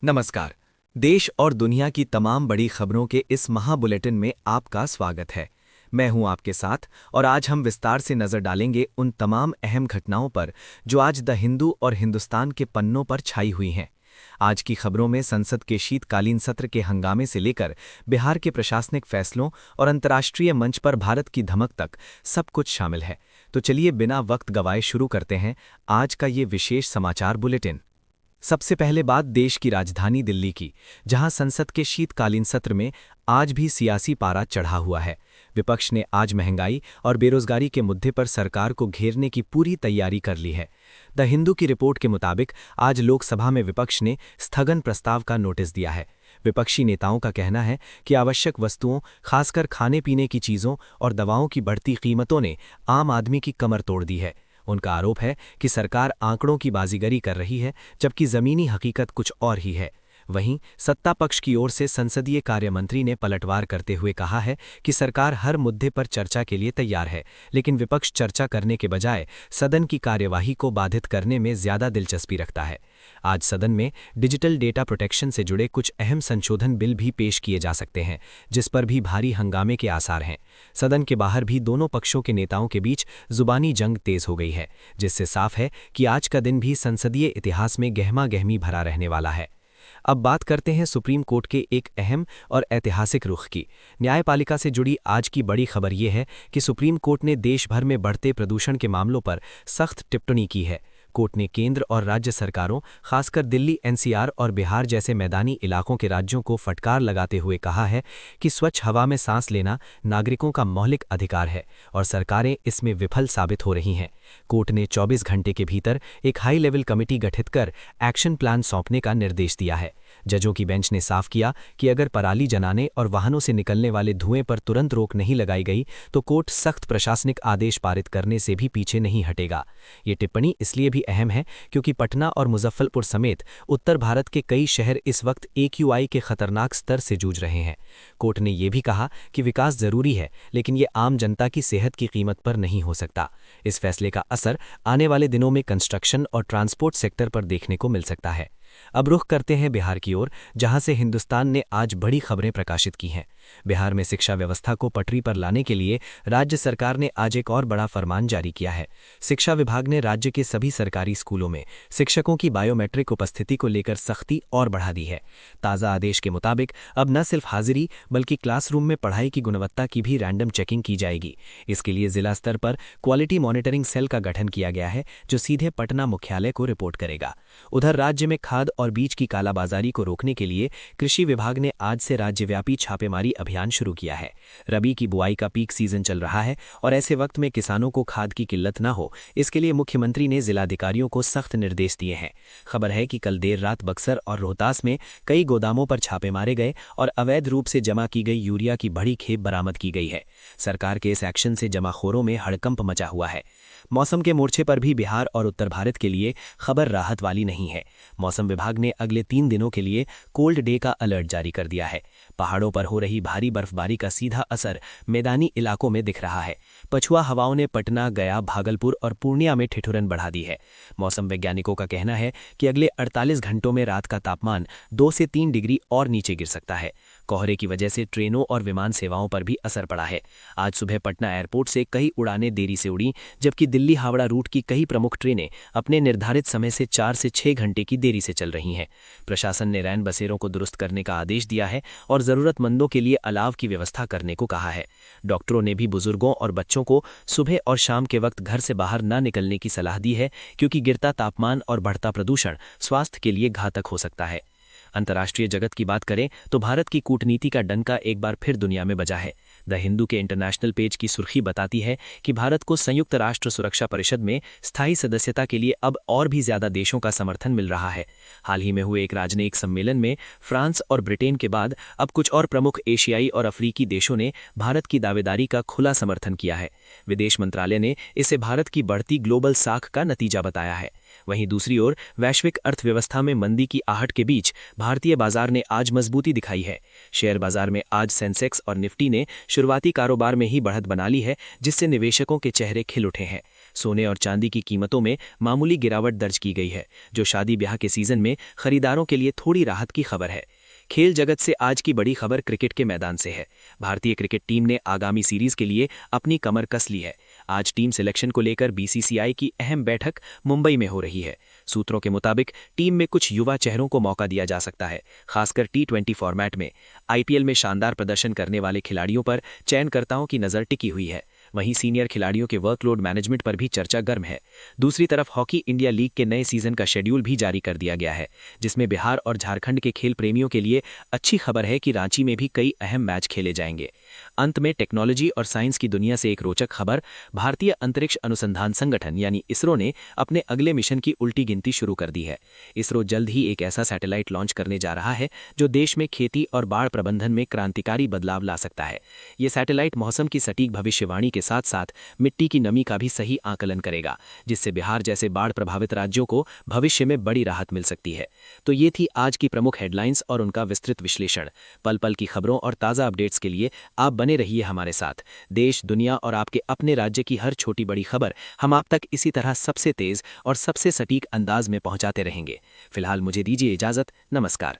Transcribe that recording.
नमस्कार। देश और दुनिया की तमाम बड़ी खबरों के इस महा बुलेटिन में आपका स्वागत है। मैं हूं आपके साथ और आज हम विस्तार से नजर डालेंगे उन तमाम अहम घटनाओं पर जो आज द हिंदू और हिंदुस्तान के पन्नों पर छाई हुई हैं। आज की खबरों में संसद के शीतकालीन सत्र के हंगामे से लेकर बिहार के प्रशासनिक फैसलों और अंतर्राष्ट्रीय मंच पर भारत की धमक तक सब कुछ शामिल है। तो चलिए बिना वक्त गवाए शुरू करते हैं आज का ये विशेष समाचार बुलेटिन। सबसे पहले बात देश की राजधानी दिल्ली की, जहां संसद के शीतकालीन सत्र में आज भी सियासी पारा चढ़ा हुआ है। विपक्ष ने आज महंगाई और बेरोजगारी के मुद्दे पर सरकार को घेरने की पूरी तैयारी कर ली है। द हिंदू की रिपोर्ट के मुताबिक आज लोकसभा में विपक्ष ने स्थगन प्रस्ताव का नोटिस दिया है। विपक्षी नेताओं का कहना है कि आवश्यक वस्तुओं, खासकर खाने पीने की चीज़ों और दवाओं की बढ़ती कीमतों ने आम आदमी की कमर तोड़ दी है। उनका आरोप है कि सरकार आंकड़ों की बाजीगरी कर रही है, जबकि जमीनी हकीकत कुछ और ही है। वहीं सत्ता पक्ष की ओर से संसदीय कार्य मंत्री ने पलटवार करते हुए कहा है कि सरकार हर मुद्दे पर चर्चा के लिए तैयार है, लेकिन विपक्ष चर्चा करने के बजाय सदन की कार्यवाही को बाधित करने में ज्यादा दिलचस्पी रखता है। आज सदन में डिजिटल डेटा प्रोटेक्शन से जुड़े कुछ अहम संशोधन बिल भी पेश किए जा सकते हैं, जिस पर भी भारी हंगामे के आसार हैं। सदन के बाहर भी दोनों पक्षों के नेताओं के बीच जुबानी जंग तेज हो गई है, जिससे साफ है कि आज का दिन भी संसदीय इतिहास में गहमा गहमी भरा रहने वाला है। अब बात करते हैं सुप्रीम कोर्ट के एक अहम और ऐतिहासिक रुख की। न्यायपालिका से जुड़ी आज की बड़ी खबर यह है कि सुप्रीम कोर्ट ने देश भर में बढ़ते प्रदूषण के मामलों पर सख्त टिप्पणी की है। कोर्ट ने केंद्र और राज्य सरकारों, खासकर दिल्ली, एनसीआर और बिहार जैसे मैदानी इलाकों के राज्यों को फटकार लगाते हुए कहा है कि स्वच्छ हवा में सांस लेना नागरिकों का मौलिक अधिकार है और सरकारें इसमें विफल साबित हो रही हैं। कोर्ट ने 24 घंटे के भीतर एक हाई लेवल कमेटी गठित कर एक्शन प्लान सौंपने का निर्देश दिया है। जजों की बेंच ने साफ किया कि अगर पराली जलाने और वाहनों से निकलने वाले धुएं पर तुरंत रोक नहीं लगाई गई तो कोर्ट सख्त प्रशासनिक आदेश पारित करने से भी पीछे नहीं हटेगा। ये टिप्पणी इसलिए भी अहम है क्योंकि पटना और मुजफ्फरपुर समेत उत्तर भारत के कई शहर इस वक्त AQI के खतरनाक स्तर से जूझ रहे हैं। कोर्ट ने यह भी कहा कि विकास जरूरी है, लेकिन ये आम जनता की सेहत की कीमत पर नहीं हो सकता। इस फैसले का असर आने वाले दिनों में कंस्ट्रक्शन और ट्रांसपोर्ट सेक्टर पर देखने को मिल सकता है। अब रुख करते हैं बिहार की ओर, जहां से हिंदुस्तान ने आज बड़ी खबरें प्रकाशित की हैं। बिहार में शिक्षा व्यवस्था को पटरी पर लाने के लिए राज्य सरकार ने आज एक और बड़ा फरमान जारी किया है। शिक्षा विभाग ने राज्य के सभी सरकारी स्कूलों में शिक्षकों की बायोमेट्रिक उपस्थिति को लेकर सख्ती और बढ़ा दी है। ताज़ा आदेश के मुताबिक अब न सिर्फ हाजिरी बल्कि क्लासरूम में पढ़ाई की गुणवत्ता की भी रैंडम चेकिंग की जाएगी। इसके लिए जिला स्तर पर क्वालिटी मॉनिटरिंग सेल का गठन किया गया है, जो सीधे पटना मुख्यालय को रिपोर्ट करेगा। उधर राज्य में खाद और बीज की कालाबाजारी को रोकने के लिए कृषि विभाग ने आज से राज्यव्यापी छापेमारी अभियान शुरू किया है। रबी की बुआई का पीक सीजन चल रहा है और ऐसे वक्त में किसानों को खाद की किल्लत न हो, इसके लिए मुख्यमंत्री ने जिलाधिकारियों को सख्त निर्देश दिए हैं। खबर है कि कल देर रात बक्सर और रोहतास में कई गोदामों पर छापे मारे गए और अवैध रूप से जमा की गई यूरिया की बड़ी खेप बरामद की गई है। सरकार के इस एक्शन से जमाखोरों में हड़कंप मचा हुआ है। मौसम के मोर्चे पर भी बिहार और उत्तर भारत के लिए खबर राहत वाली नहीं है। मौसम विभाग ने अगले 3 दिनों के लिए कोल्ड डे का अलर्ट जारी कर दिया है। पहाड़ों पर हो रही भारी बर्फबारी का सीधा असर मैदानी इलाकों में दिख रहा है। पछुआ हवाओं ने पटना, गया, भागलपुर और पूर्णिया में ठिठुरन बढ़ा दी है। मौसम वैज्ञानिकों का कहना है कि अगले 48 घंटों में रात का तापमान 2 से 3 डिग्री और नीचे गिर सकता है। कोहरे की वजह से ट्रेनों और विमान सेवाओं पर भी असर पड़ा है। आज सुबह पटना एयरपोर्ट से कई उड़ानें देरी से उड़ी, जबकि दिल्ली हावड़ा रूट की कई प्रमुख ट्रेनें अपने निर्धारित समय से 4 से 6 घंटे की देरी से चल रही हैं। प्रशासन ने रैन बसेरों को दुरुस्त करने का आदेश दिया है और जरूरतमंदों के लिए अलाव की व्यवस्था करने को कहा है। डॉक्टरों ने भी बुजुर्गों और बच्चों को सुबह और शाम के वक्त घर से बाहर न निकलने की सलाह दी है, क्योंकि गिरता तापमान और बढ़ता प्रदूषण स्वास्थ्य के लिए घातक हो सकता है। अंतर्राष्ट्रीय जगत की बात करें तो भारत की कूटनीति का डंका एक बार फिर दुनिया में बजा है। द हिंदू के इंटरनेशनल पेज की सुर्खी बताती है कि भारत को संयुक्त राष्ट्र सुरक्षा परिषद में स्थायी सदस्यता के लिए अब और भी ज्यादा देशों का समर्थन मिल रहा है। हाल ही में हुए एक राजनयिक सम्मेलन में फ्रांस और ब्रिटेन के बाद अब कुछ और प्रमुख एशियाई और अफ्रीकी देशों ने भारत की दावेदारी का खुला समर्थन किया है। विदेश मंत्रालय ने इसे भारत की बढ़ती ग्लोबल साख का नतीजा बताया है। वहीं दूसरी ओर वैश्विक अर्थव्यवस्था में मंदी की आहट के बीच भारतीय बाजार ने आज मजबूती दिखाई है। शेयर बाजार में आज सेंसेक्स और निफ्टी ने शुरुआती कारोबार में ही बढ़त बना ली है, जिससे निवेशकों के चेहरे खिल उठे हैं। सोने और चांदी की कीमतों में मामूली गिरावट दर्ज की गई है, जो शादी ब्याह के सीजन में खरीदारों के लिए थोड़ी राहत की खबर है। खेल जगत से आज की बड़ी खबर क्रिकेट के मैदान से है। भारतीय क्रिकेट टीम ने आगामी सीरीज के लिए अपनी कमर कस ली है। आज टीम सिलेक्शन को लेकर बीसीसीआई की अहम बैठक मुंबई में हो रही है। सूत्रों के मुताबिक टीम में कुछ युवा चेहरों को मौका दिया जा सकता है, खासकर T20 फॉर्मेट में। आईपीएल में शानदार प्रदर्शन करने वाले खिलाड़ियों पर चयनकर्ताओं की नज़र टिकी हुई है। वहीं सीनियर खिलाड़ियों के वर्कलोड मैनेजमेंट पर भी चर्चा गर्म है। दूसरी तरफ हॉकी इंडिया लीग के नए सीजन का शेड्यूल भी जारी कर दिया गया है, जिसमें बिहार और झारखंड के खेल प्रेमियों के लिए अच्छी खबर है कि रांची में भी कई अहम मैच खेले जाएंगे। अंत में टेक्नोलॉजी और साइंस की दुनिया से एक रोचक खबर। भारतीय अंतरिक्ष अनुसंधान संगठन यानी इसरो ने अपने अगले मिशन की उल्टी गिनती शुरू कर दी है। इसरो जल्द ही एक ऐसा सैटेलाइट लॉन्च करने जा रहा है जो देश में खेती और बाढ़ प्रबंधन में क्रांतिकारी बदलाव ला सकता है। ये सैटेलाइट मौसम की सटीक भविष्यवाणी के साथ साथ मिट्टी की नमी का भी सही आकलन करेगा, जिससे बिहार जैसे बाढ़ प्रभावित राज्यों को भविष्य में बड़ी राहत मिल सकती है। तो ये थी आज की प्रमुख हेडलाइंस और उनका विस्तृत विश्लेषण। पल पल की खबरों और ताज़ा अपडेट्स के लिए आप बने रहिए हमारे साथ। देश, दुनिया और आपके अपने राज्य की हर छोटी बड़ी खबर हम आप तक इसी तरह सबसे तेज और सबसे सटीक अंदाज में पहुंचाते रहेंगे। फिलहाल मुझे दीजिए इजाजत। नमस्कार।